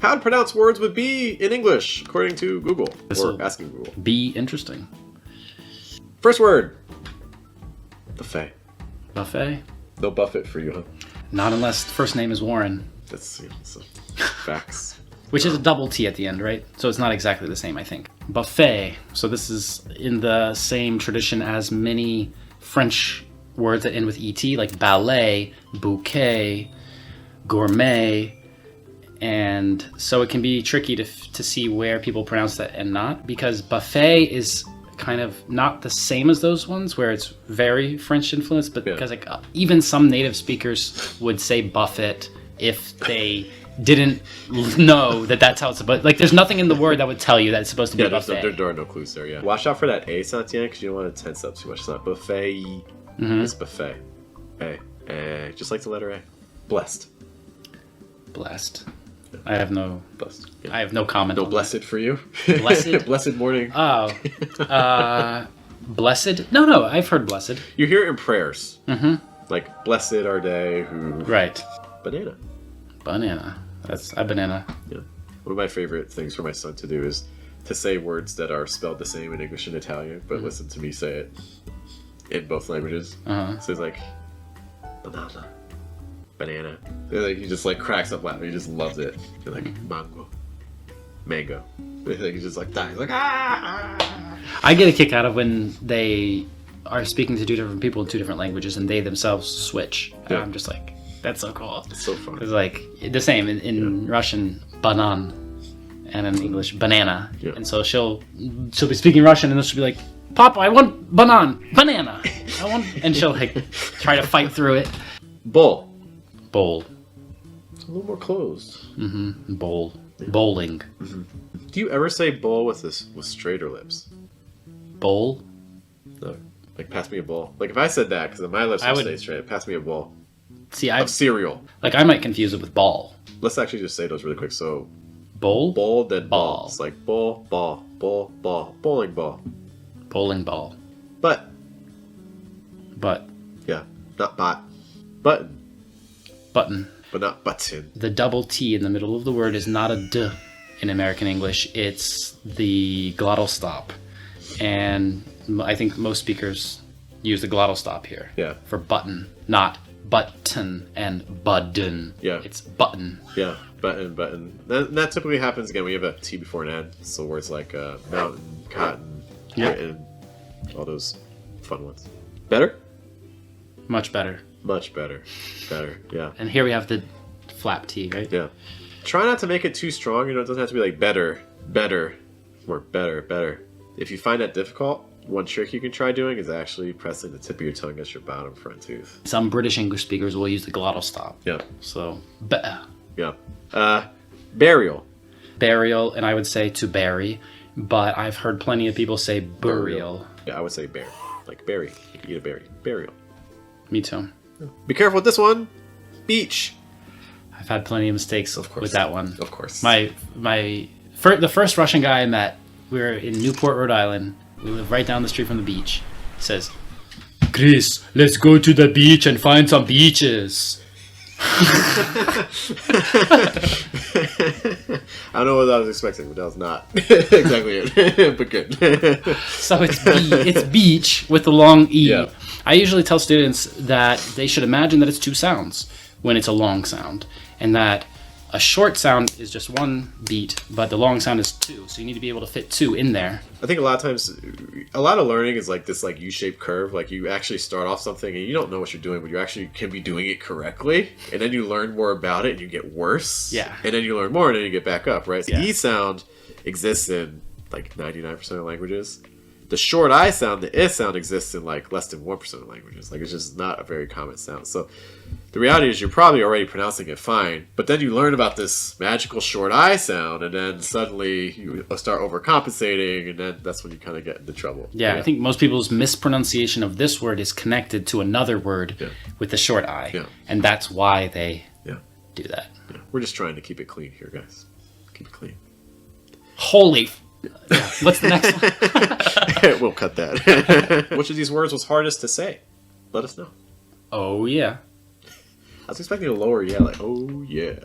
How to pronounce words with B in English, according to Google. Or asking Google. Be interesting. First word. Buffet. Buffet? No buffet for you, huh? Not unless the first name is Warren. That's facts. Which is a double T at the end, right? So it's not exactly the same, I think. Buffet. So this is in the same tradition as many French words that end with ET, like ballet, bouquet, gourmet. And so it can be tricky to see where people pronounce that and not, because buffet is kind of not the same as those ones where it's very French influenced, but because like even some native speakers would say buffet if they didn't know that that's how it's supposed. Like, there's nothing in the word that would tell you that it's supposed to be buffet. There are no clues there. Yeah, watch out for that A sound at the end because you don't want to tense up too much. It's not buffet. It's buffet. Just like the letter A. Blessed. Blessed. I have no. Blessed. Yeah. I have no comment. No on blessed that. for you. Blessed. Blessed morning. Oh. Blessed? No. I've heard blessed. You hear it in prayers. Like blessed our day who. Right. Banana. That's a banana. Yeah. One of my favorite things for my son to do is to say words that are spelled the same in English and Italian, but listen to me say it in both languages. So he's like, banana. And like, he just like cracks up laughing. He just loves it. He's like, mango. He's just like dying. He's like, ah! I get a kick out of when they are speaking to two different people in two different languages and they themselves switch. And I'm just like, that's so cool. It's so fun. It's like the same in Russian, banan, and in English, banana. Yeah. And so she'll be speaking Russian and then she'll be like, Papa, I want banana. And she'll like try to fight through it. Bowl. It's a little more closed. Bowl. Bowling. Do you ever say bowl with straighter lips? Bowl? No. Like, pass me a bowl. Like, if I said that, because my lips would stay straight, pass me a bowl. See, of cereal. Like, I might confuse it with ball. Let's actually just say those really quick. So, bowl, then ball. It's like bowl, ball, bowling ball. Bowling ball. But. Yeah, not bot. Button. But not button. The double T in the middle of the word is not a D in American English. It's the glottal stop. And I think most speakers use the glottal stop here. Yeah. For button, not button and budden. Yeah. It's button. Yeah, button. That typically happens, again, when you have a T before an N. So words like mountain, cotton, written, all those fun ones. Better? Much better. Much better. Yeah. And here we have the flap T, right? Yeah. Try not to make it too strong. It doesn't have to be like better, or better. If you find that difficult, one trick you can try doing is actually pressing the tip of your tongue against your bottom front tooth. Some British English speakers will use the glottal stop. Yeah. So, yeah. Burial. Burial, and I would say to bury, but I've heard plenty of people say burial. Yeah, I would say bear. Like berry. You can eat a berry. Burial. Me too. Be careful with this one. Beach. I've had plenty of mistakes with that one. Of course. The first Russian guy I met, we were in Newport, Rhode Island. We live right down the street from the beach. He says, Kris, let's go to the beach and find some beaches. I don't know what I was expecting, but that was not exactly it. But good. So it's beach with the long E. Yeah. I usually tell students that they should imagine that it's two sounds when it's a long sound, and that a short sound is just one beat, but the long sound is two. So you need to be able to fit two in there. I think a lot of times, a lot of learning is like this like U-shaped curve. Like you actually start off something and you don't know what you're doing, but you actually can be doing it correctly. And then you learn more about it and you get worse. Yeah. And then you learn more and then you get back up, right? So yeah. E sound exists in like 99% of languages. The short I sound, the I sound exists in like less than 1% of languages. Like it's just not a very common sound. So the reality is you're probably already pronouncing it fine, but then you learn about this magical short I sound, and then suddenly you start overcompensating, and then that's when you kind of get into trouble. Yeah, I think most people's mispronunciation of this word is connected to another word with the short I, and that's why they do that. Yeah. We're just trying to keep it clean here, guys. Keep it clean. Holy... What's the next one? We'll cut that. Which of these words was hardest to say? Let us know. Oh, yeah. I was expecting a lower like, oh, yeah.